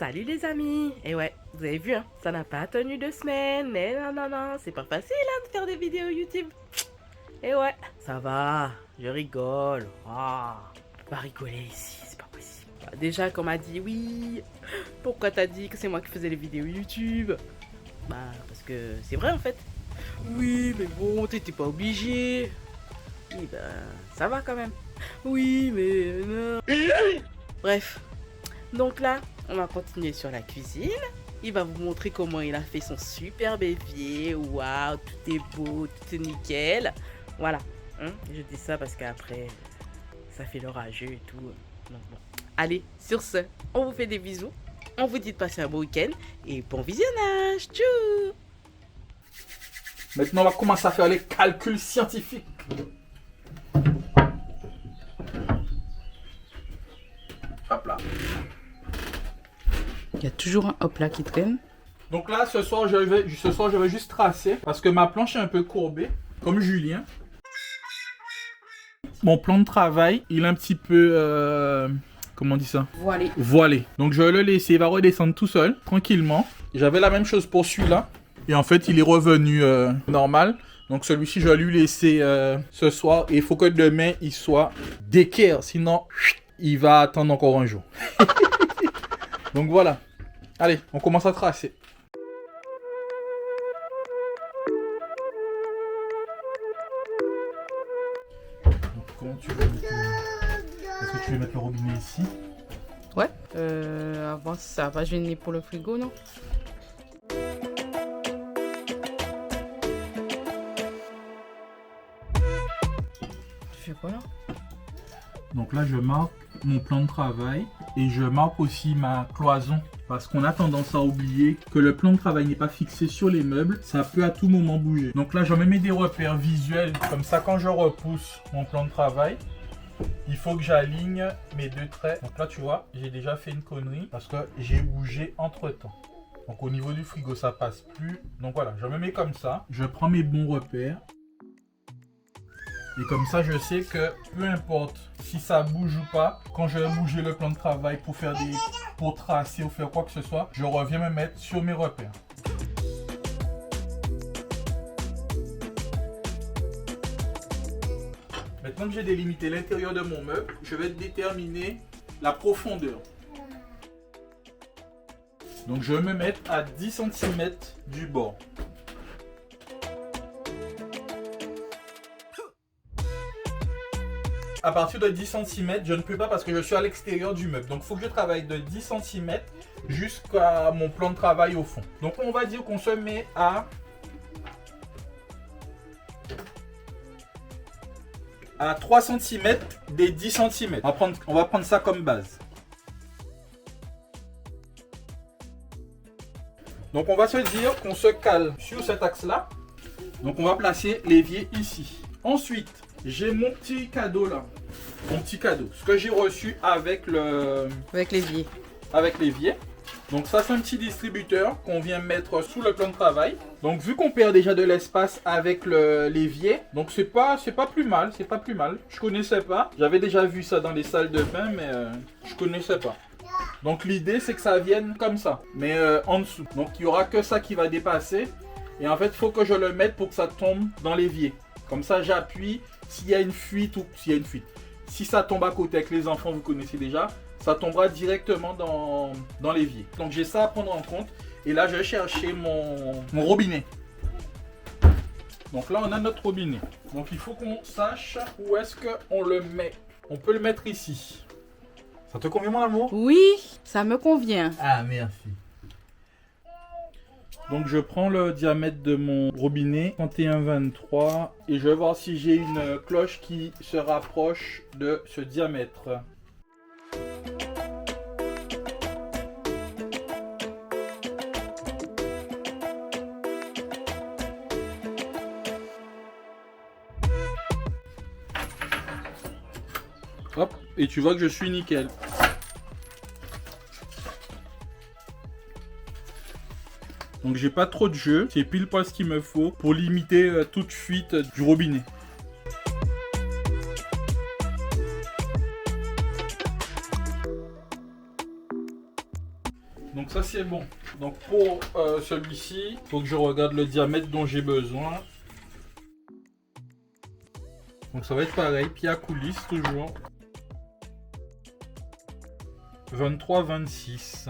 Salut les amis. Et ouais, vous avez vu, hein, ça n'a pas tenu 2 semaines. Mais non, c'est pas facile hein, de faire des vidéos YouTube. Et ouais, ça va, je rigole. On peut pas rigoler ici, c'est pas possible. Déjà, qu'on m'a dit, oui, pourquoi t'as dit que c'est moi qui faisais les vidéos YouTube? Bah, parce que c'est vrai en fait. Oui, mais bon, t'étais pas obligé. Oui, bah, ça va quand même. Oui, mais non. Bref, donc là, on va continuer sur la cuisine. Il va vous montrer comment il a fait son superbe évier. Waouh, tout est beau, tout est nickel. Voilà. Hein, je dis ça parce qu'après, ça fait l'orageux et tout. Donc bon. Allez, sur ce, on vous fait des bisous. On vous dit de passer un bon week-end et bon visionnage. Tchou! Maintenant, on va commencer à faire les calculs scientifiques. Hop là. Il y a toujours un hop là qui traîne. Donc là, ce soir, je vais juste tracer parce que ma planche est un peu courbée, comme Julien. Mon plan de travail, il est un petit peu... comment on dit ça? Voilé. Donc je vais le laisser, il va redescendre tout seul, tranquillement. J'avais la même chose pour celui-là. Et en fait, il est revenu normal. Donc celui-ci, je vais lui laisser ce soir. Et il faut que demain, il soit d'équerre. Sinon, il va attendre encore un jour. Donc voilà. Allez, on commence à tracer. Donc, comment tu veux mettre Est-ce que tu veux mettre le robinet ici? Ouais. Avant, ça va gêner pour le frigo, non? Tu fais quoi là? Donc là, je marque mon plan de travail et je marque aussi ma cloison. Parce qu'on a tendance à oublier que le plan de travail n'est pas fixé sur les meubles. Ça peut à tout moment bouger. Donc là, je me mets des repères visuels. Comme ça, quand je repousse mon plan de travail, il faut que j'aligne mes deux traits. Donc là, tu vois, j'ai déjà fait une connerie parce que j'ai bougé entre temps. Donc au niveau du frigo, ça passe plus. Donc voilà, je me mets comme ça. Je prends mes bons repères. Et comme ça, je sais que peu importe si ça bouge ou pas, quand je vais bouger le plan de travail pour tracer ou faire quoi que ce soit, je reviens me mettre sur mes repères. Maintenant que j'ai délimité l'intérieur de mon meuble, je vais déterminer la profondeur. Donc je vais me mettre à 10 cm du bord. À partir de 10 cm, je ne peux pas parce que je suis à l'extérieur du meuble. Donc il faut que je travaille de 10 cm jusqu'à mon plan de travail au fond. Donc on va dire qu'on se met à 3 cm des 10 cm. On va prendre ça comme base. Donc on va se dire qu'on se cale sur cet axe-là. Donc on va placer l'évier ici. Ensuite, j'ai mon petit cadeau là. Mon petit cadeau. Ce que j'ai reçu avec l'évier. Avec l'évier. Donc ça, c'est un petit distributeur qu'on vient mettre sous le plan de travail. Donc vu qu'on perd déjà de l'espace avec l'évier, donc c'est pas plus mal, c'est pas plus mal. Je connaissais pas. J'avais déjà vu ça dans les salles de bain, mais je connaissais pas. Donc l'idée, c'est que ça vienne comme ça, mais en dessous. Donc il y aura que ça qui va dépasser. Et en fait, il faut que je le mette pour que ça tombe dans l'évier. Comme ça, j'appuie. S'il y a une fuite ou s'il y a une fuite. Si ça tombe à côté avec les enfants, vous connaissez déjà, ça tombera directement dans l'évier. Donc j'ai ça à prendre en compte. Et là, je vais chercher mon robinet. Donc là, on a notre robinet. Donc il faut qu'on sache où est-ce qu'on le met. On peut le mettre ici. Ça te convient, mon amour? Oui, ça me convient. Ah, merci. Donc je prends le diamètre de mon robinet, 31-23, et je vais voir si j'ai une cloche qui se rapproche de ce diamètre. Hop, et tu vois que je suis nickel. Donc j'ai pas trop de jeu, c'est pile poil ce qu'il me faut pour limiter toute fuite du robinet. Donc ça c'est bon. Donc pour celui-ci, il faut que je regarde le diamètre dont j'ai besoin. Donc ça va être pareil, pied à coulisse toujours. 23-26.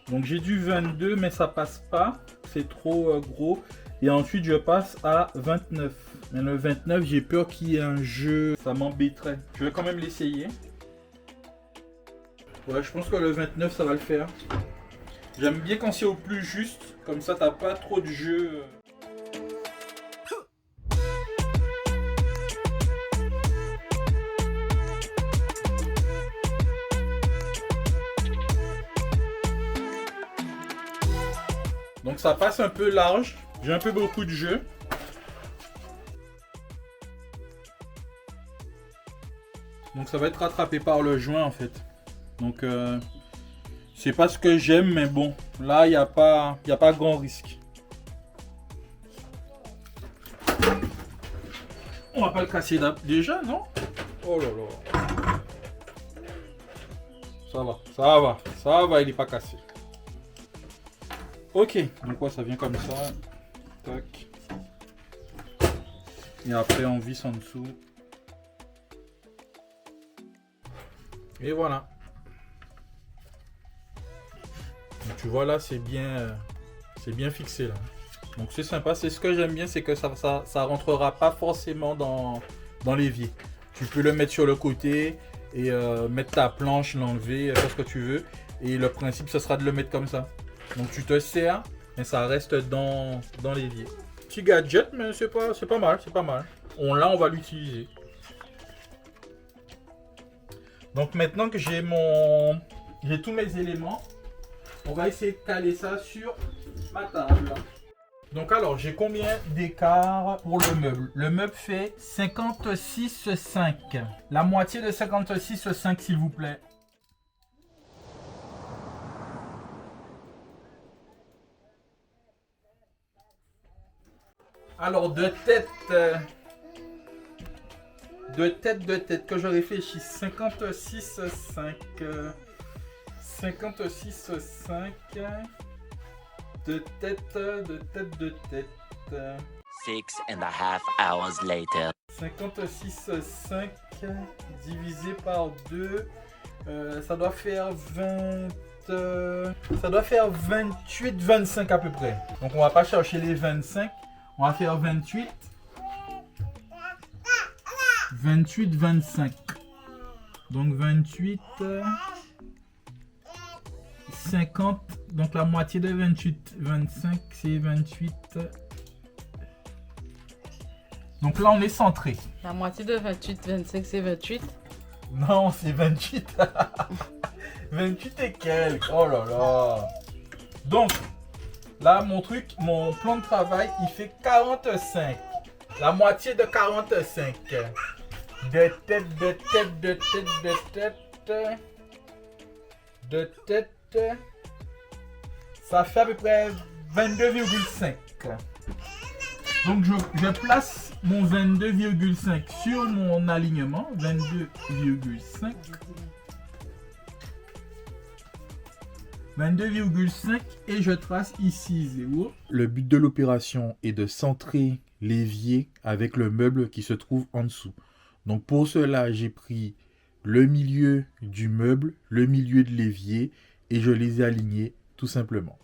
Donc j'ai du 22 mais ça passe pas, c'est trop gros. Et ensuite je passe à 29. Mais le 29 j'ai peur qu'il y ait un jeu, ça m'embêterait. Je vais quand même l'essayer. Ouais, je pense que le 29 ça va le faire. J'aime bien quand c'est au plus juste, comme ça t'as pas trop de jeu. Donc ça passe un peu large, j'ai un peu beaucoup de jeu. Donc ça va être rattrapé par le joint en fait. Donc c'est pas ce que j'aime, mais bon, là il n'y a pas grand risque. On va pas le casser déjà, non? Oh là là. Ça va, il est pas cassé. Ok, donc ouais, ça vient comme ça. Tac. Et après on visse en dessous. Et voilà. Donc, tu vois là, c'est bien fixé là. Donc c'est sympa. C'est ce que j'aime bien, c'est que ça rentrera pas forcément dans l'évier. Tu peux le mettre sur le côté et mettre ta planche, l'enlever, faire ce que tu veux. Et le principe, ce sera de le mettre comme ça. Donc tu te sers, mais ça reste dans l'évier. Petit gadget, mais c'est pas mal, c'est pas mal. On va l'utiliser. Donc maintenant que j'ai tous mes éléments, on va essayer de caler ça sur ma table. Donc alors, j'ai combien d'écart pour le meuble? Le meuble fait 56,5. La moitié de 56,5 s'il vous plaît. Alors de tête, que je réfléchisse, 56,5. 56,5. De tête. 6.5 hours later. 56,5 divisé par 2, ça doit faire 28, 25 à peu près. Donc on va pas chercher les 25, on va faire 28, 25. Donc 28, 50, donc la moitié de 28, 25, c'est 28. Donc là, on est centré. La moitié de 28, 25, c'est 28. Non, c'est 28. 28 et quelques. Oh là là. Donc, là, mon plan de travail, il fait 45. La moitié de 45. De tête. Ça fait à peu près 22,5. Donc je place mon 22,5 sur mon alignement. 22,5. 22,5 et je trace ici 0. Le but de l'opération est de centrer l'évier avec le meuble qui se trouve en dessous. Donc pour cela, j'ai pris le milieu du meuble, le milieu de l'évier et je les ai alignés tout simplement.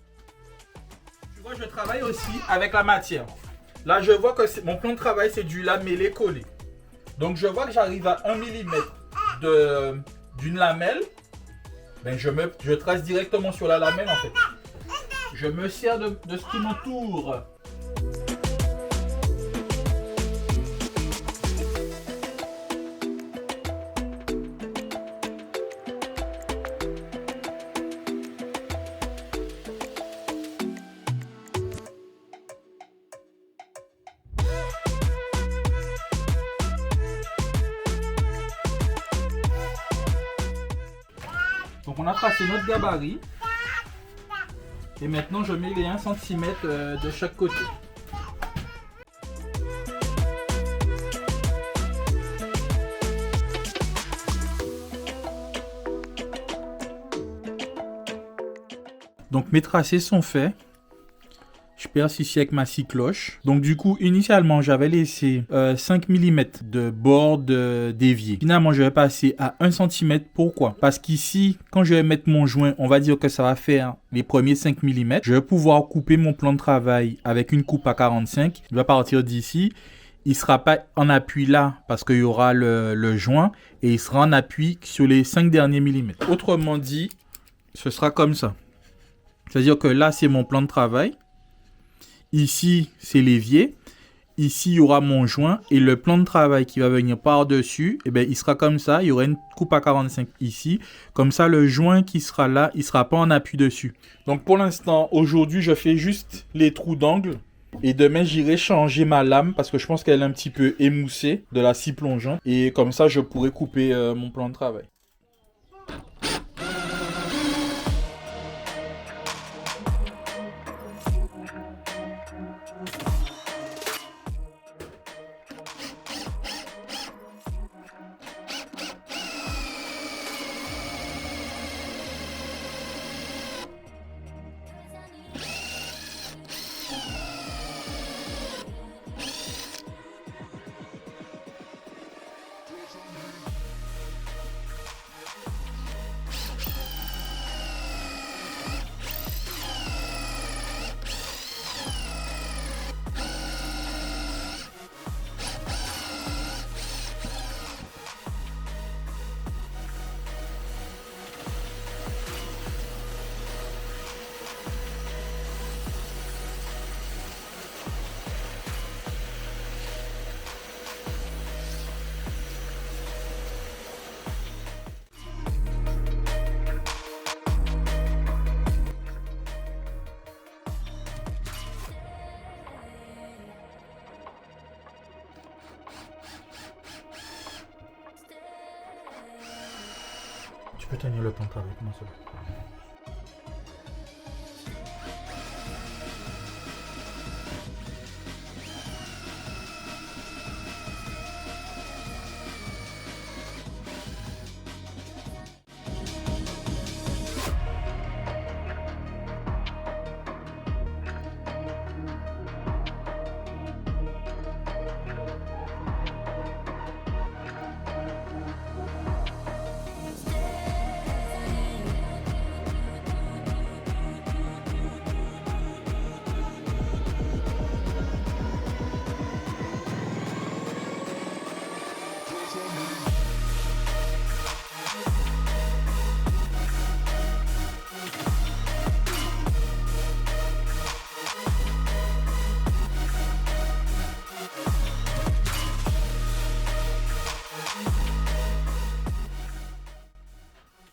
Tu vois, je travaille aussi avec la matière. Là, je vois que mon plan de travail, c'est du lamellé collé. Donc, je vois que j'arrive à 1 mm d'une lamelle. Ben, je trace directement sur la lamelle, en fait. Je me sers de ce qui m'entoure. Donc on a tracé notre gabarit. Et maintenant je mets les 1 cm de chaque côté. Donc mes tracés sont faits. Je perce ici avec ma scie cloche. Donc du coup, initialement, j'avais laissé 5 mm de bord d'évier. Finalement, je vais passer à 1 cm. Pourquoi? Parce qu'ici, quand je vais mettre mon joint, on va dire que ça va faire les premiers 5 mm. Je vais pouvoir couper mon plan de travail avec une coupe à 45. Il va partir d'ici. Il ne sera pas en appui là parce qu'il y aura le joint. Et il sera en appui sur les 5 derniers millimètres. Autrement dit, ce sera comme ça. C'est-à-dire que là, c'est mon plan de travail. Ici, c'est l'évier. Ici, il y aura mon joint. Et le plan de travail qui va venir par-dessus, eh bien, il sera comme ça. Il y aura une coupe à 45 ici. Comme ça, le joint qui sera là, il ne sera pas en appui dessus. Donc, pour l'instant, aujourd'hui, je fais juste les trous d'angle. Et demain, j'irai changer ma lame parce que je pense qu'elle est un petit peu émoussée de la scie plongeante. Et comme ça, je pourrai couper mon plan de travail. Tu peux tenir le plan de travail, comment ça va?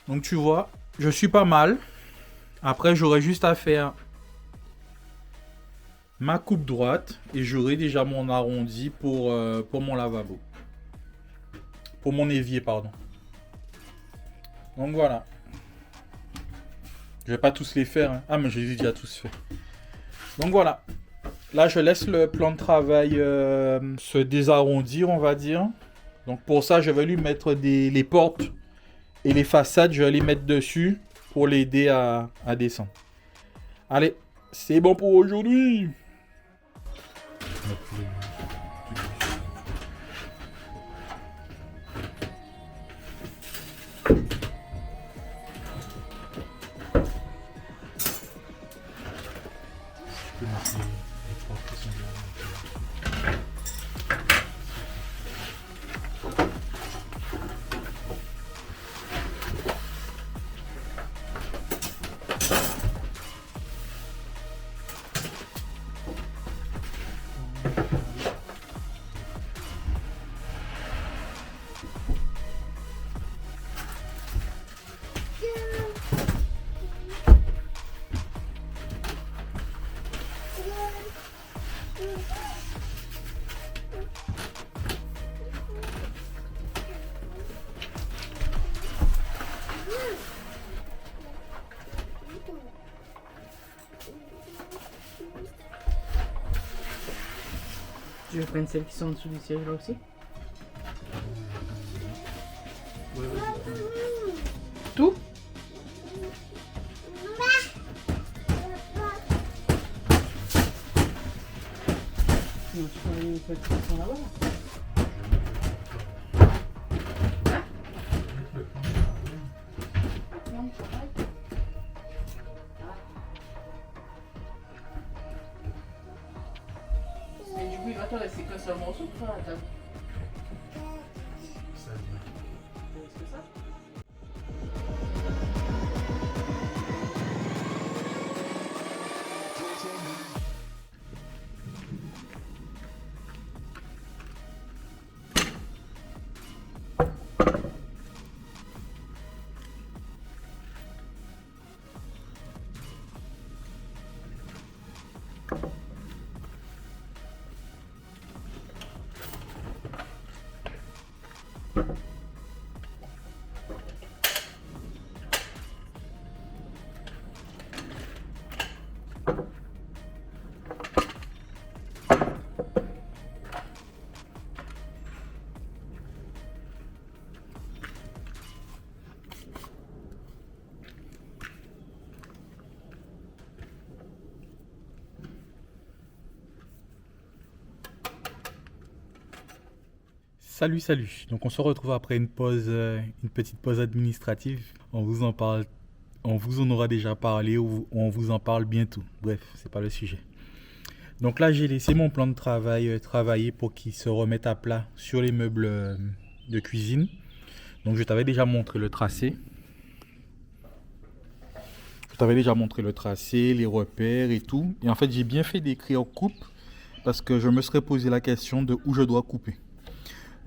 Donc tu vois, je suis pas mal. Après, j'aurais juste à faire ma coupe droite et j'aurai déjà mon arrondi pour mon lavabo. Pour mon évier, pardon. Donc voilà. Je vais pas tous les faire. Hein. Ah, mais j'ai déjà tous fait. Donc voilà. Là, je laisse le plan de travail se désarrondir, on va dire. Donc pour ça, je vais lui mettre les portes et les façades, je vais les mettre dessus pour l'aider à descendre. Allez, c'est bon pour aujourd'hui. Tu veux prendre celles qui sont en dessous du siège là aussi? Tout? Sinon, tu peux aller une petite façon là-bas. Hein? Non, ça va. Mais du coup, il va te laisser que ce morceau pour faire la table. C'est ça? Salut, salut. Donc on se retrouve après une pause, une petite pause administrative. On vous en aura déjà parlé ou on vous en parle bientôt. Bref, c'est pas le sujet. Donc là, j'ai laissé mon plan de travail travailler pour qu'il se remette à plat sur les meubles de cuisine. Donc je t'avais déjà montré le tracé. Je t'avais déjà montré le tracé, les repères et tout. Et en fait, j'ai bien fait d'écrire coupe parce que je me serais posé la question de où je dois couper.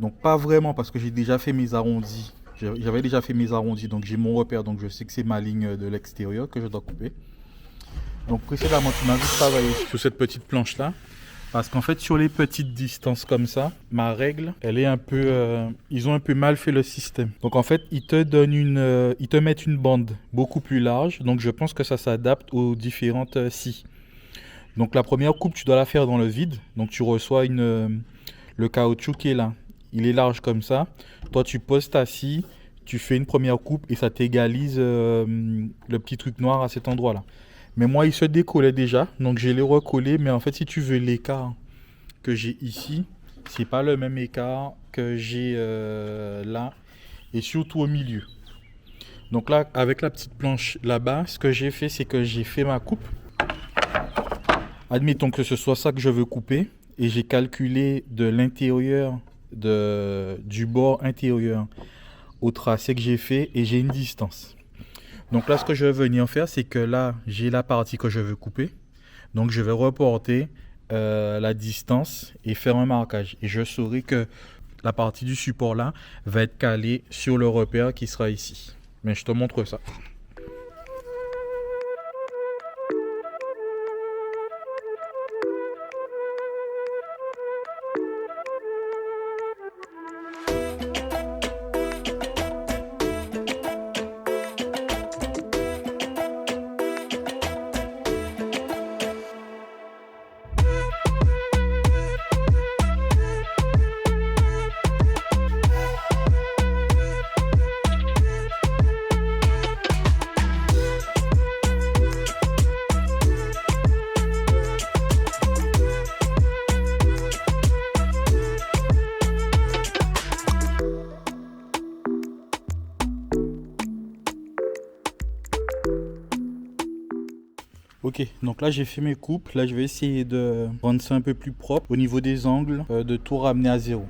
Donc pas vraiment parce que j'ai déjà fait mes arrondis. J'avais déjà fait mes arrondis, donc j'ai mon repère, donc je sais que c'est ma ligne de l'extérieur que je dois couper. Donc précédemment, tu m'as vu travailler sur cette petite planche là. Parce qu'en fait, sur les petites distances comme ça, ma règle, elle est un peu... ils ont un peu mal fait le système. Donc en fait, ils te mettent une bande beaucoup plus large. Donc je pense que ça s'adapte aux différentes scies. Donc la première coupe, tu dois la faire dans le vide. Donc tu reçois le caoutchouc qui est là. Il est large comme ça. Toi, tu poses ta scie, tu fais une première coupe et ça t'égalise le petit truc noir à cet endroit-là. Mais moi, il se décollait déjà, donc je l'ai recollé. Mais en fait, si tu veux l'écart que j'ai ici, c'est pas le même écart que j'ai là et surtout au milieu. Donc là, avec la petite planche là-bas, ce que j'ai fait, c'est que j'ai fait ma coupe. Admettons que ce soit ça que je veux couper et j'ai calculé de l'intérieur du bord intérieur au tracé que j'ai fait et j'ai une distance. Donc là, ce que je vais venir faire, c'est que là, j'ai la partie que je veux couper. Donc je vais reporter la distance et faire un marquage. Et je saurai que la partie du support là va être calée sur le repère qui sera ici. Mais je te montre ça. Ok, donc là j'ai fait mes coupes. Là je vais essayer de rendre ça un peu plus propre au niveau des angles, de tout ramener à zéro.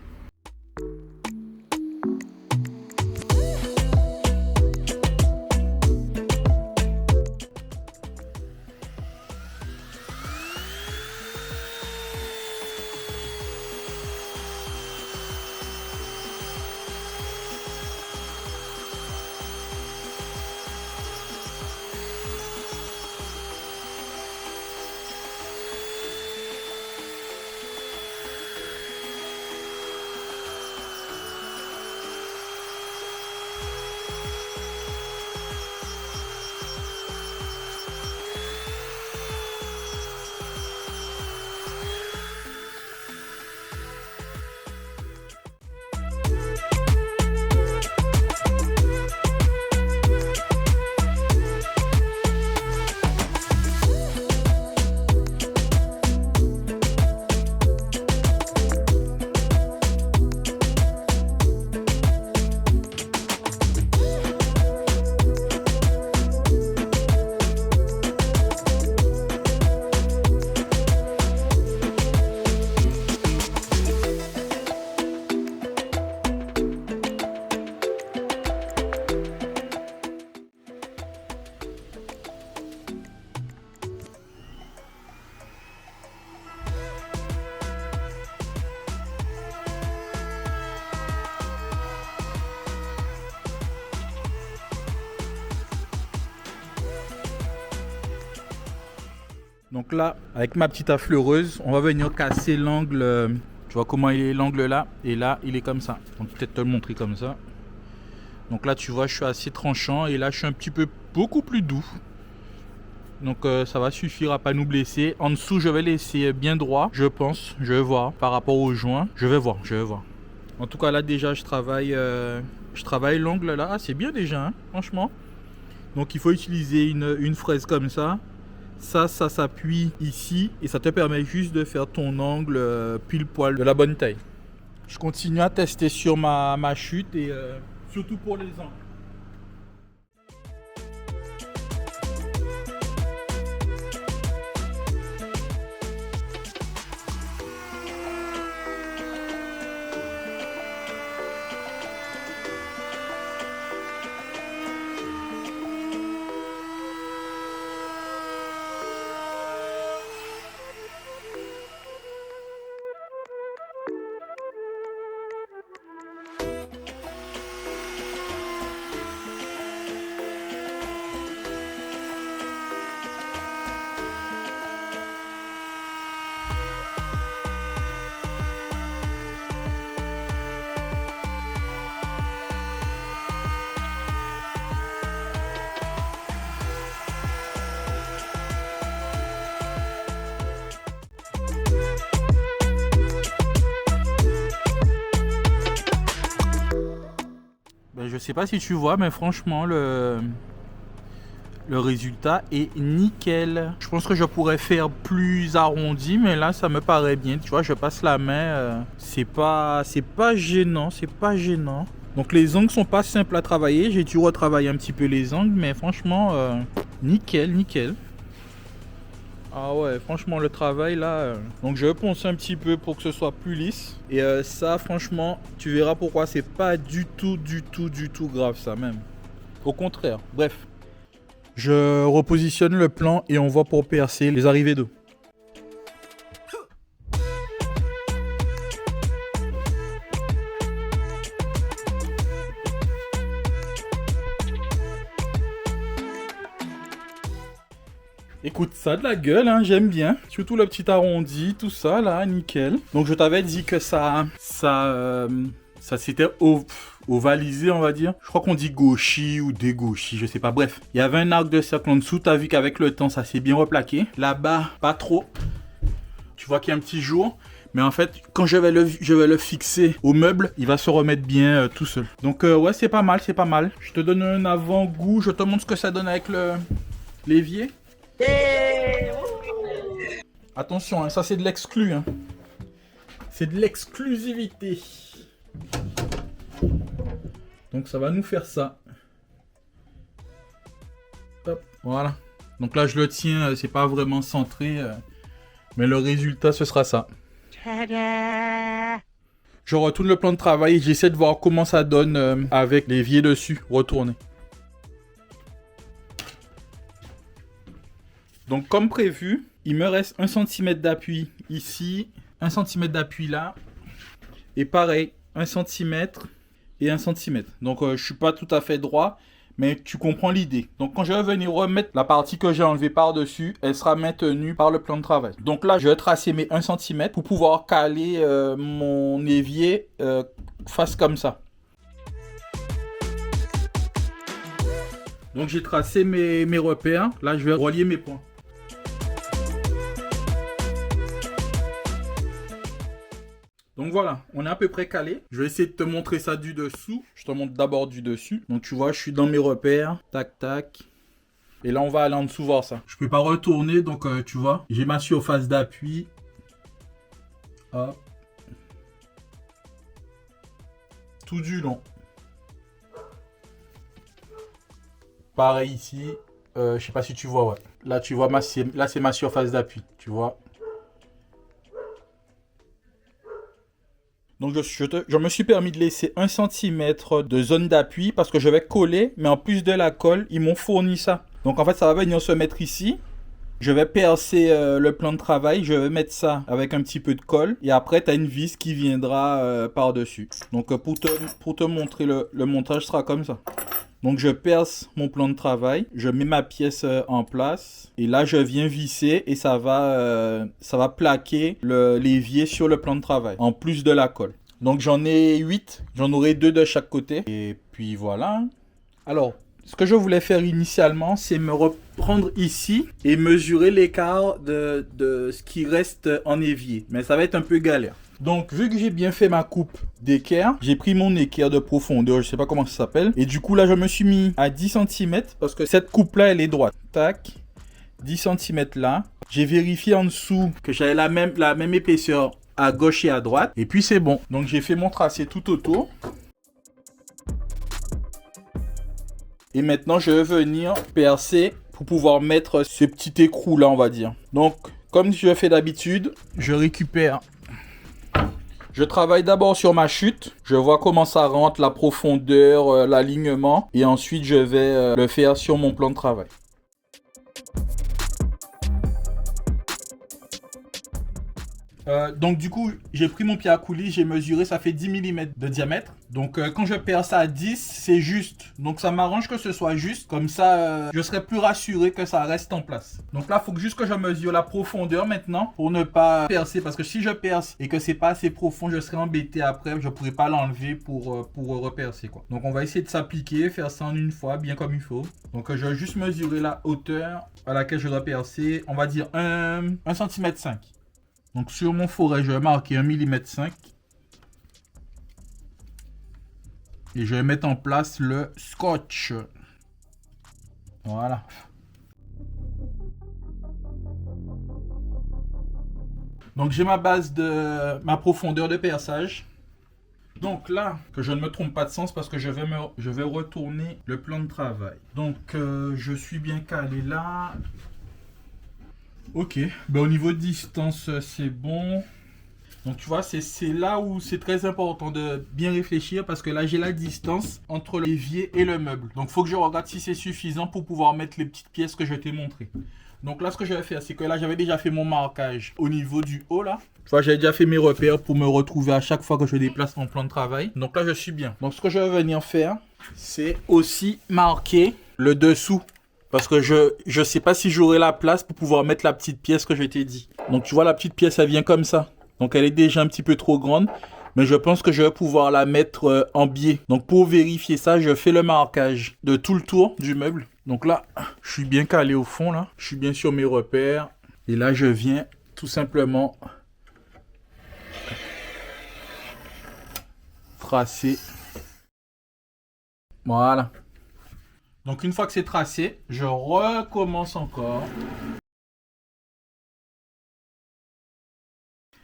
Donc là, avec ma petite affleureuse, on va venir casser l'angle. Tu vois comment il est l'angle là? Et là, il est comme ça. Donc peut-être te le montrer comme ça. Donc là, tu vois, je suis assez tranchant. Et là, je suis un petit peu beaucoup plus doux. Donc ça va suffire à pas nous blesser. En dessous, je vais laisser bien droit, je pense. Je vais voir par rapport au joint. Je vais voir. En tout cas, là déjà, je travaille l'angle là. Ah, c'est bien déjà, hein, franchement. Donc il faut utiliser une fraise comme ça. Ça s'appuie ici et ça te permet juste de faire ton angle pile poil de la bonne taille. Je continue à tester sur ma chute et surtout pour les angles. Je sais pas si tu vois, mais franchement, le résultat est nickel. Je pense que je pourrais faire plus arrondi, mais là, ça me paraît bien. Tu vois, je passe la main. C'est pas gênant, c'est pas gênant. Donc les angles sont pas simples à travailler. J'ai dû retravailler un petit peu les angles, mais franchement, nickel. Ah ouais, franchement, le travail là. Donc je vais poncer un petit peu pour que ce soit plus lisse. Et ça, franchement, tu verras pourquoi c'est pas du tout grave ça même. Au contraire. Bref. Je repositionne le plan et on va pour percer les arrivées d'eau. Écoute, ça a de la gueule, hein, j'aime bien. Surtout le petit arrondi, tout ça, là, nickel. Donc je t'avais dit que ça s'était ovalisé, on va dire. Je crois qu'on dit gauchi ou dégauchi, je sais pas. Bref, il y avait un arc de cercle en dessous. T'as vu qu'avec le temps, ça s'est bien replaqué. Là-bas, pas trop. Tu vois qu'il y a un petit jour. Mais en fait, quand je vais le fixer au meuble, il va se remettre bien tout seul. Donc ouais, c'est pas mal. Je te donne un avant-goût. Je te montre ce que ça donne avec l'évier. Attention, hein, ça c'est de l'exclu. Hein. C'est de l'exclusivité. Donc ça va nous faire ça. Hop, voilà. Donc là je le tiens, c'est pas vraiment centré. Mais le résultat ce sera ça. Je retourne le plan de travail et j'essaie de voir comment ça donne avec l'évier dessus. Retourner. Donc comme prévu, il me reste 1 cm d'appui ici, 1 cm d'appui là, et pareil, 1 cm et 1 cm. Donc je suis pas tout à fait droit, mais tu comprends l'idée. Donc quand je vais venir remettre la partie que j'ai enlevée par-dessus, elle sera maintenue par le plan de travail. Donc là, je vais tracer mes 1 cm pour pouvoir caler mon évier face comme ça. Donc j'ai tracé mes repères, là je vais relier mes points. Donc voilà, on est à peu près calé. Je vais essayer de te montrer ça du dessous. Je te montre d'abord du dessus. Donc tu vois, je suis dans mes repères. Tac, tac. Et là, on va aller en dessous voir ça. Je peux pas retourner, donc tu vois. J'ai ma surface d'appui. Hop. Tout du long. Pareil ici. Je sais pas si tu vois, ouais. Là, tu vois, là, c'est ma surface d'appui. Tu vois. Donc je me suis permis de laisser 1 cm de zone d'appui parce que je vais coller, mais en plus de la colle, ils m'ont fourni ça. Donc en fait, ça va venir se mettre ici. Je vais percer le plan de travail, je vais mettre ça avec un petit peu de colle et après tu as une vis qui viendra par-dessus. Donc pour te montrer le montage sera comme ça. Donc je perce mon plan de travail, je mets ma pièce en place et là je viens visser et ça va plaquer l'évier sur le plan de travail en plus de la colle. Donc j'en ai 8, j'en aurai 2 de chaque côté et puis voilà. Alors ce que je voulais faire initialement, c'est me reprendre ici et mesurer l'écart de ce qui reste en évier. Mais ça va être un peu galère. Donc, vu que j'ai bien fait ma coupe d'équerre, j'ai pris mon équerre de profondeur, je sais pas comment ça s'appelle. Et du coup, là, je me suis mis à 10 cm parce que cette coupe-là, elle est droite. Tac, 10 cm là. J'ai vérifié en dessous que j'avais la même épaisseur à gauche et à droite. Et puis, c'est bon. Donc, j'ai fait mon tracé tout autour. Et maintenant, je vais venir percer pour pouvoir mettre ce petit écrou là, on va dire. Donc, comme je fais d'habitude, je récupère. Je travaille d'abord sur ma chute. Je vois comment ça rentre, la profondeur, l'alignement. Et ensuite, je vais le faire sur mon plan de travail. Donc du coup, j'ai pris mon pied à coulis, j'ai mesuré, ça fait 10 mm de diamètre. Donc quand je perce à 10, c'est juste. Donc ça m'arrange que ce soit juste. Comme ça, je serai plus rassuré que ça reste en place. Donc là, il faut juste que je mesure la profondeur maintenant pour ne pas percer. Parce que si je perce et que c'est pas assez profond, je serai embêté après. Je ne pourrai pas l'enlever pour repercer, quoi. Donc on va essayer de s'appliquer, faire ça en une fois, bien comme il faut. Donc je vais juste mesurer la hauteur à laquelle je dois percer. On va dire 1,5 cm. Donc sur mon foret, je vais marquer 1,5 mm. Et je vais mettre en place le scotch. Voilà. Donc j'ai ma base ma profondeur de perçage. Donc là, que je ne me trompe pas de sens parce que je vais retourner le plan de travail. Donc je suis bien calé là. Ok, ben, au niveau de distance, c'est bon. Donc tu vois, c'est là où c'est très important de bien réfléchir parce que là, j'ai la distance entre l'évier et le meuble. Donc il faut que je regarde si c'est suffisant pour pouvoir mettre les petites pièces que je t'ai montrées. Donc là, ce que je vais faire, c'est que là, j'avais déjà fait mon marquage au niveau du haut là. Tu vois, j'avais déjà fait mes repères pour me retrouver à chaque fois que je déplace mon plan de travail. Donc là, je suis bien. Donc ce que je vais venir faire, c'est aussi marquer le dessous. Parce que je sais pas si j'aurai la place pour pouvoir mettre la petite pièce que je t'ai dit. Donc tu vois, la petite pièce, elle vient comme ça. Donc elle est déjà un petit peu trop grande. Mais je pense que je vais pouvoir la mettre en biais. Donc pour vérifier ça, je fais le marquage de tout le tour du meuble. Donc là, je suis bien calé au fond là. Je suis bien sur mes repères. Et là, je viens tout simplement tracer. Voilà. Donc une fois que c'est tracé, je recommence encore.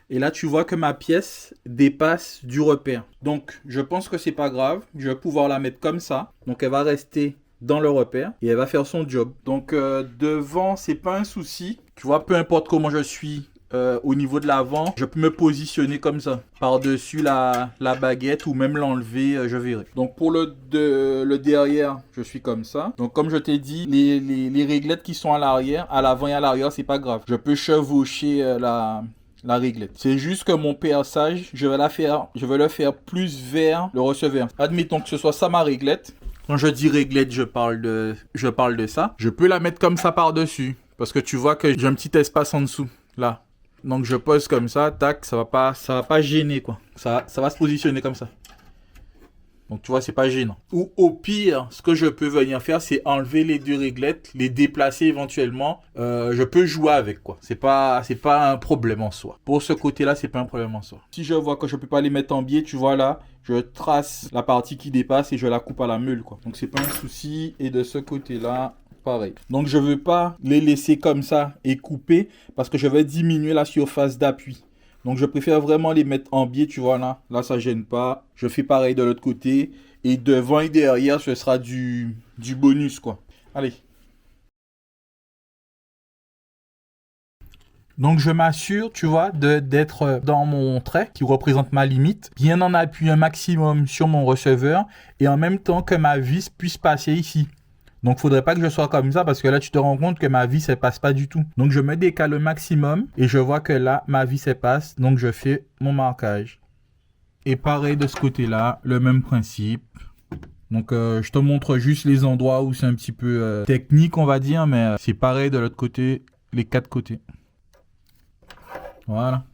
Et là, tu vois que ma pièce dépasse du repère. Donc, je pense que c'est pas grave. Je vais pouvoir la mettre comme ça. Donc, elle va rester dans le repère et elle va faire son job. Donc, devant, c'est pas un souci. Tu vois, peu importe comment je suis au niveau de l'avant, je peux me positionner comme ça. Par-dessus la baguette ou même l'enlever, je verrai. Donc, pour le derrière, je suis comme ça. Donc, comme je t'ai dit, les réglettes qui sont à l'arrière, à l'avant et à l'arrière, c'est pas grave. Je peux chevaucher la réglette. C'est juste que mon perçage, je vais le faire plus vers le receveur. Admettons que ce soit ça ma réglette. Quand je dis réglette, je parle de ça. Je peux la mettre comme ça par-dessus. Parce que tu vois que j'ai un petit espace en dessous. Là. Donc je pose comme ça. Tac, ça va pas gêner quoi. Ça va se positionner comme ça. Donc tu vois, c'est pas gênant. Ou au pire, ce que je peux venir faire, c'est enlever les deux réglettes, les déplacer éventuellement. Je peux jouer avec quoi. C'est pas un problème en soi. Pour ce côté-là, c'est pas un problème en soi. Si je vois que je peux pas les mettre en biais, tu vois là, je trace la partie qui dépasse et je la coupe à la meule quoi. Donc c'est pas un souci. Et de ce côté-là, pareil. Donc je veux pas les laisser comme ça et couper parce que je vais diminuer la surface d'appui. Donc je préfère vraiment les mettre en biais, tu vois là. Là ça gêne pas. Je fais pareil de l'autre côté. Et devant et derrière, ce sera du bonus quoi. Allez. Donc je m'assure, tu vois, d'être dans mon trait qui représente ma limite. Bien en appuyer un maximum sur mon receveur. Et en même temps que ma vis puisse passer ici. Donc, il ne faudrait pas que je sois comme ça parce que là, tu te rends compte que ma vis, elle passe pas du tout. Donc, je me décale au maximum et je vois que là, ma vis, elle passe. Donc, je fais mon marquage. Et pareil de ce côté-là, le même principe. Donc je te montre juste les endroits où c'est un petit peu technique, on va dire, mais c'est pareil de l'autre côté, les 4 côtés. Voilà.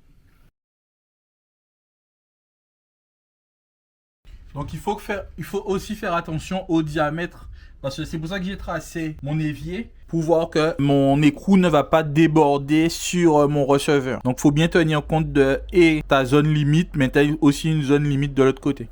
Donc il faut aussi faire attention au diamètre, parce que c'est pour ça que j'ai tracé mon évier, pour voir que mon écrou ne va pas déborder sur mon receveur. Donc il faut bien tenir compte de ta zone limite, mais tu as aussi une zone limite de l'autre côté.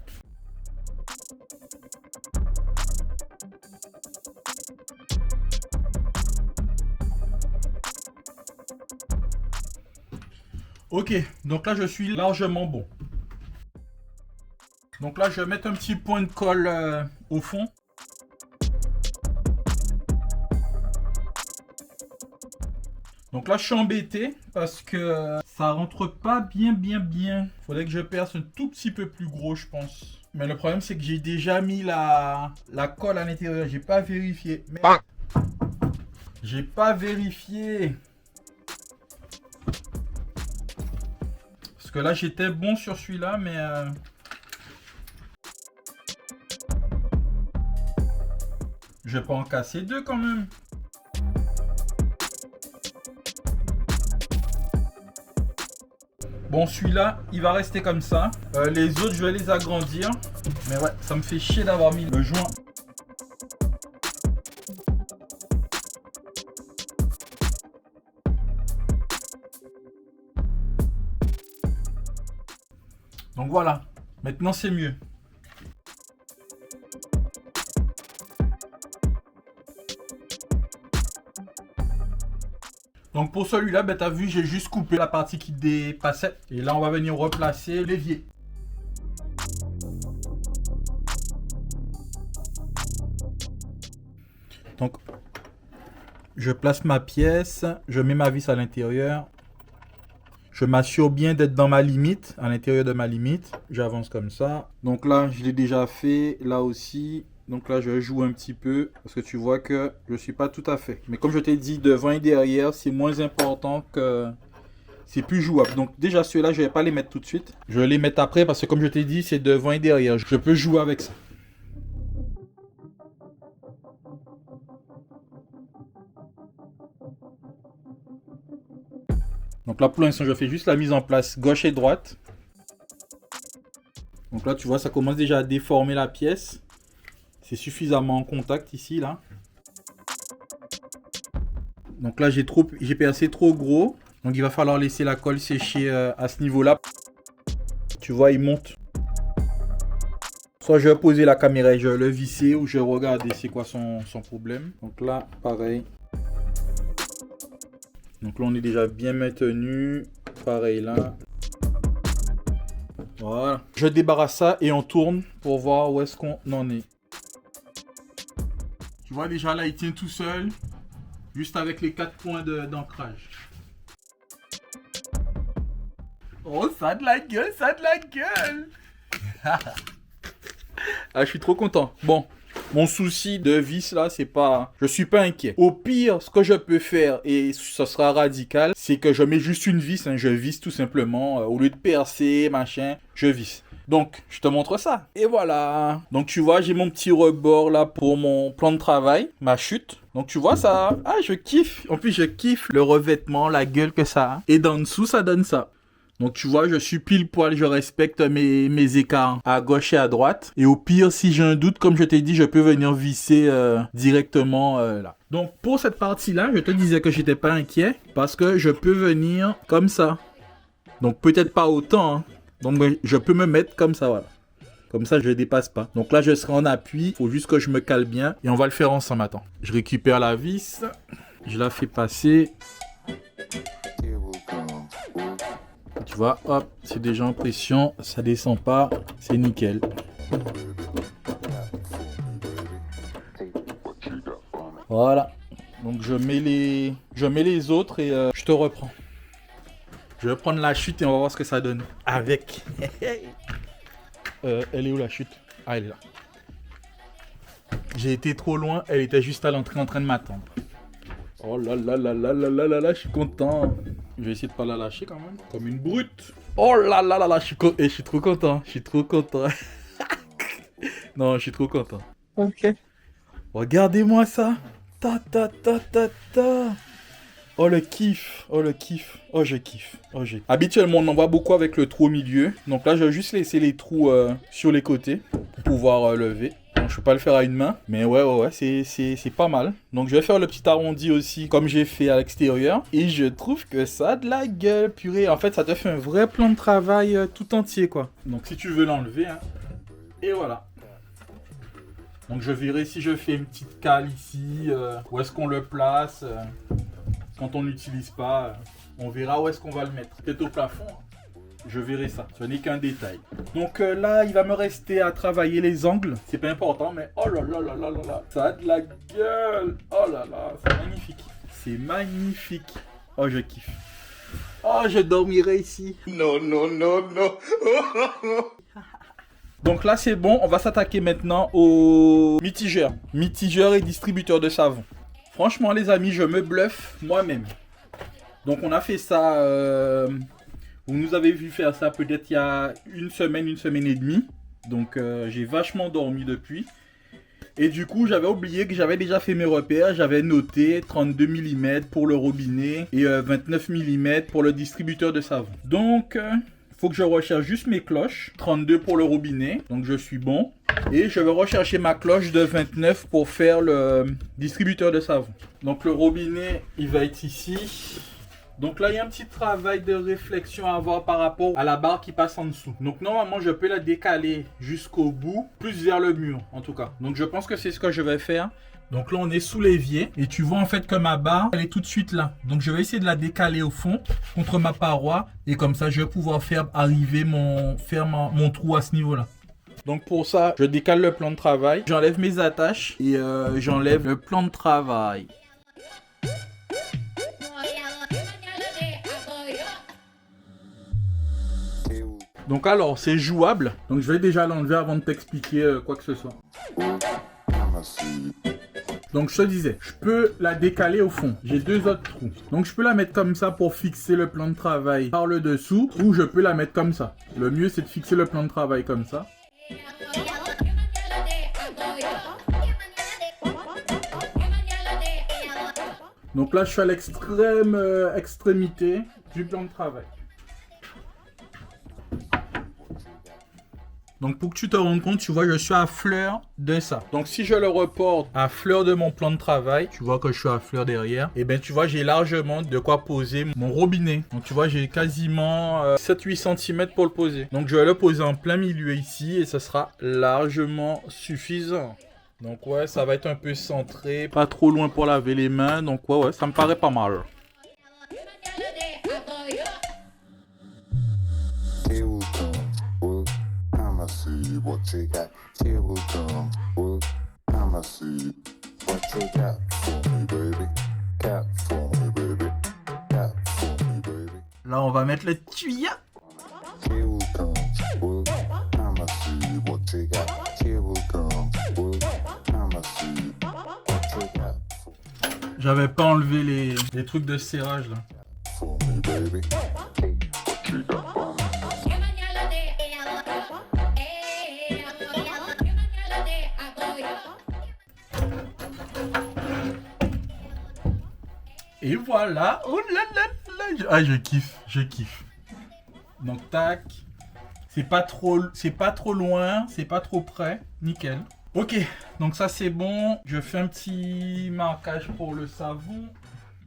Ok, donc là je suis largement bon. Donc là je vais mettre un petit point de colle au fond. Donc là je suis embêté parce que ça rentre pas bien. Faudrait que je perce un tout petit peu plus gros, je pense. Mais le problème c'est que j'ai déjà mis la colle à l'intérieur. J'ai pas vérifié. J'ai pas vérifié. Parce que là j'étais bon sur celui-là, mais je vais pas en casser deux quand même. Bon, celui-là, il va rester comme ça. Les autres, je vais les agrandir. Mais ouais, ça me fait chier d'avoir mis le joint. Donc voilà, maintenant c'est mieux. Donc pour celui-là, ben, tu as vu, j'ai juste coupé la partie qui dépassait. Et là, on va venir replacer l'évier. Donc, je place ma pièce, je mets ma vis à l'intérieur. Je m'assure bien d'être dans ma limite, à l'intérieur de ma limite. J'avance comme ça. Donc là, je l'ai déjà fait, là aussi. Donc là, je joue un petit peu parce que tu vois que je ne suis pas tout à fait. Mais comme je t'ai dit, devant et derrière, c'est moins important que... C'est plus jouable. Donc déjà, ceux-là, je ne vais pas les mettre tout de suite. Je vais les mettre après parce que comme je t'ai dit, c'est devant et derrière. Je peux jouer avec ça. Donc là, pour l'instant, je fais juste la mise en place gauche et droite. Donc là, tu vois, ça commence déjà à déformer la pièce. C'est suffisamment en contact ici, là. Donc là, j'ai percé trop gros. Donc il va falloir laisser la colle sécher à ce niveau-là. Tu vois, il monte. Soit je vais poser la caméra et je vais le visser, ou je vais regarder c'est quoi son problème. Donc là, pareil. Donc là, on est déjà bien maintenu. Pareil là. Voilà. Je débarrasse ça et on tourne pour voir où est-ce qu'on en est. Tu vois déjà là, il tient tout seul. Juste avec les 4 points d'ancrage. Oh, ça a de la gueule, ça a de la gueule. Ah, je suis trop content. Bon. Mon souci de vis là, c'est pas... Je suis pas inquiet. Au pire, ce que je peux faire, et ce sera radical, c'est que je mets juste une vis. Je visse tout simplement. Au lieu de percer, machin, je visse. Donc, je te montre ça. Et voilà. Donc, tu vois, j'ai mon petit rebord là pour mon plan de travail. Ma chute. Donc, tu vois ça. Ah, je kiffe. En plus, je kiffe le revêtement, la gueule que ça a. Et d'en dessous, ça donne ça. Donc tu vois, je suis pile poil, je respecte mes écarts à gauche et à droite. Et au pire, si j'ai un doute, comme je t'ai dit, je peux venir visser directement là. Donc pour cette partie-là, je te disais que j'étais pas inquiet parce que je peux venir comme ça. Donc peut-être pas autant, hein. Donc je peux me mettre comme ça, voilà. Comme ça, je ne dépasse pas. Donc là, je serai en appui. Il faut juste que je me cale bien. Et on va le faire ensemble. Attends. Je récupère la vis. Je la fais passer. Tu vois, hop, c'est déjà en pression, ça descend pas, c'est nickel. Voilà, donc je mets les autres et je te reprends. Je vais prendre la chute et on va voir ce que ça donne. Avec. Elle est où la chute? Ah, elle est là. J'ai été trop loin, elle était juste à l'entrée en train de m'attendre. Oh là là là là là là là là, je suis content. Je vais essayer de pas la lâcher quand même. Comme une brute. Oh là là là là, je suis trop content. Je suis trop content. Non, je suis trop content. Ok. Regardez-moi ça. Ta ta ta ta ta. Oh le kiff, oh le kiff, oh je kiffe, oh je... Habituellement on en voit beaucoup avec le trou au milieu, donc là je vais juste laisser les trous sur les côtés pour pouvoir lever. Donc, je peux pas le faire à une main, mais ouais, c'est pas mal. Donc je vais faire le petit arrondi aussi comme j'ai fait à l'extérieur, et je trouve que ça a de la gueule, purée. En fait ça te fait un vrai plan de travail tout entier quoi. Donc si tu veux l'enlever, hein, et voilà. Donc je verrai si je fais une petite cale ici, où est-ce qu'on le place. Quand on n'utilise pas, on verra où est-ce qu'on va le mettre. Peut-être au plafond, hein. Je verrai ça. Ce n'est qu'un détail. Donc là, il va me rester à travailler les angles. C'est pas important, mais oh là là là là là là. Ça a de la gueule. Oh là là, c'est magnifique. C'est magnifique. Oh, je kiffe. Oh, je dormirai ici. Non, non, non, non. Donc là, c'est bon. On va s'attaquer maintenant aux mitigeurs. Mitigeurs et distributeurs de savon. Franchement, les amis, je me bluffe moi-même. Donc, on a fait ça. Vous nous avez vu faire ça peut-être il y a une semaine et demie. Donc, j'ai vachement dormi depuis. Et du coup, j'avais oublié que j'avais déjà fait mes repères. J'avais noté 32 mm pour le robinet et 29 mm pour le distributeur de savon. Donc, faut que je recherche juste mes cloches. 32 pour le robinet, donc je suis bon. Et je vais rechercher ma cloche de 29 pour faire le distributeur de savon. Donc le robinet, il va être ici. Donc là, il y a un petit travail de réflexion à avoir par rapport à la barre qui passe en dessous. Donc normalement, je peux la décaler jusqu'au bout, plus vers le mur en tout cas. Donc je pense que c'est ce que je vais faire. Donc là, on est sous l'évier et tu vois en fait que ma barre, elle est tout de suite là. Donc je vais essayer de la décaler au fond contre ma paroi et comme ça, je vais pouvoir faire arriver mon trou à ce niveau-là. Donc pour ça, je décale le plan de travail, j'enlève mes attaches et j'enlève le plan de travail. Donc alors, c'est jouable. Donc je vais déjà l'enlever avant de t'expliquer quoi que ce soit. Donc je te disais, je peux la décaler au fond. J'ai deux autres trous. Donc je peux la mettre comme ça pour fixer le plan de travail par le dessous, ou je peux la mettre comme ça. Le mieux c'est de fixer le plan de travail comme ça. Donc là je suis à l'extrême extrémité du plan de travail. Donc pour que tu te rendes compte, tu vois, je suis à fleur de ça. Donc si je le reporte à fleur de mon plan de travail, tu vois que je suis à fleur derrière, et bien tu vois, j'ai largement de quoi poser mon robinet. Donc tu vois, j'ai quasiment 7-8 cm pour le poser. Donc je vais le poser en plein milieu ici et ça sera largement suffisant. Donc ouais, ça va être un peu centré, pas trop loin pour laver les mains. Donc ouais, ça me paraît pas mal. See what you got, here we come. Look, I'ma see what you got for me, baby. Got for me, baby. Got for me, baby. Là, on va mettre le tuyau. Here we come. Look, I'ma see what you got. Here we come. Look, I'ma see what you got. J'avais pas enlevé les trucs de serrage là. For me, baby. What you got for me? Et voilà, oh là là là, ah je kiffe. Donc tac, c'est pas trop loin, c'est pas trop près, nickel. Ok, donc ça c'est bon, je fais un petit marquage pour le savon.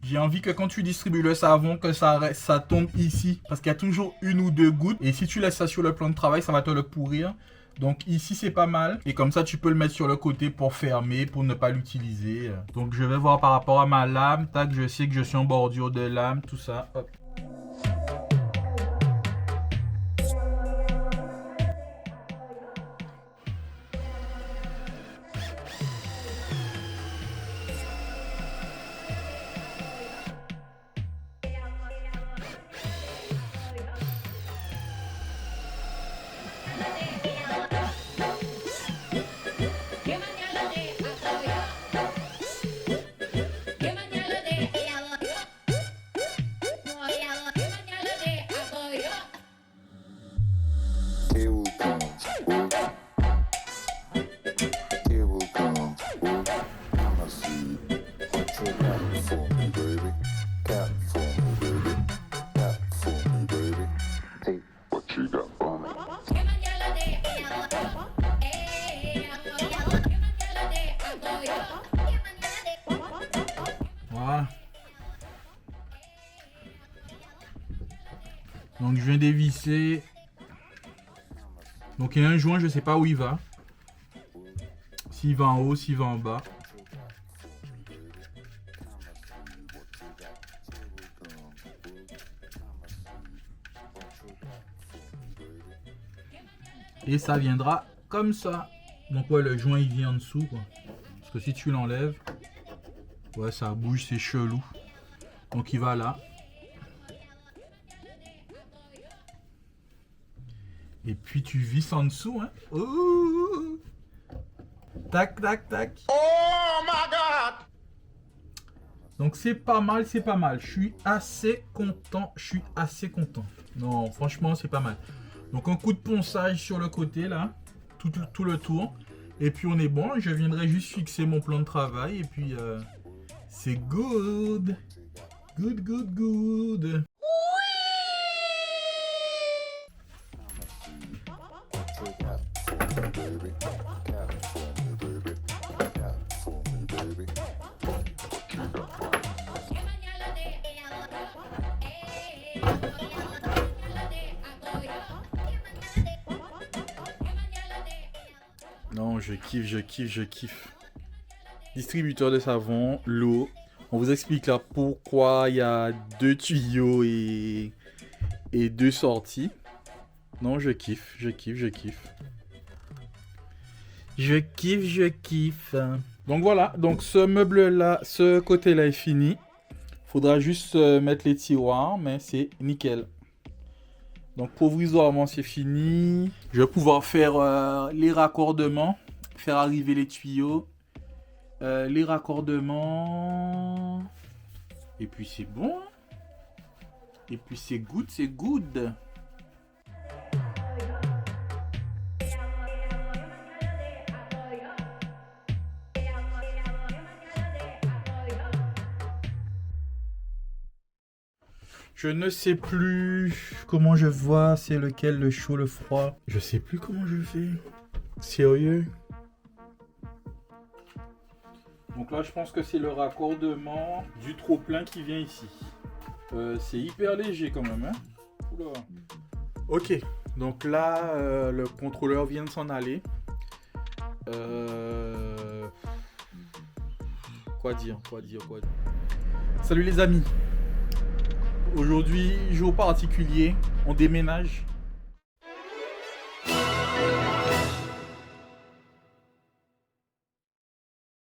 J'ai envie que quand tu distribues le savon, que ça tombe ici, parce qu'il y a toujours une ou deux gouttes. Et si tu laisses ça sur le plan de travail, ça va te le pourrir. Donc ici c'est pas mal et comme ça tu peux le mettre sur le côté pour fermer, pour ne pas l'utiliser. Donc je vais voir par rapport à ma lame, tac, je sais que je suis en bordure de lame, tout ça, hop. Here we come. Voilà. Donc je viens dévisser. Donc il y a un joint, je sais pas où il va. S'il va en haut, s'il va en bas. Et ça viendra comme ça. Donc ouais, le joint il vient en dessous quoi. Parce que si tu l'enlèves, ouais ça bouge, c'est chelou. Donc il va là. Et puis tu visses en dessous hein. Ouh. Tac tac tac. Oh my God! Donc c'est pas mal, c'est pas mal. Je suis assez content, Non, franchement, c'est pas mal. Donc un coup de ponçage sur le côté là, tout le tour. Et puis on est bon. Je viendrai juste fixer mon plan de travail et puis c'est good. Good. Baby, cat for me, baby, cat for me, baby. Non, je kiffe. Distributeur de savon, l'eau. On vous explique là pourquoi il y a 2 tuyaux et 2 sorties. Non, je kiffe. Je kiffe. Donc voilà, donc ce meuble là, ce côté là est fini. Faudra juste mettre les tiroirs, mais c'est nickel. Donc provisoirement c'est fini. Je vais pouvoir faire les raccordements, faire arriver les tuyaux, les raccordements. Et puis c'est bon. Et puis c'est good. Je ne sais plus comment je vois, c'est lequel, le chaud, le froid. Je sais plus comment je fais. Sérieux. Donc là, je pense que c'est le raccordement du trop-plein qui vient ici. C'est hyper léger quand même. Hein. Oula. Ok, donc là, le contrôleur vient de s'en aller. Quoi dire. Salut les amis. Aujourd'hui, jour particulier, on déménage.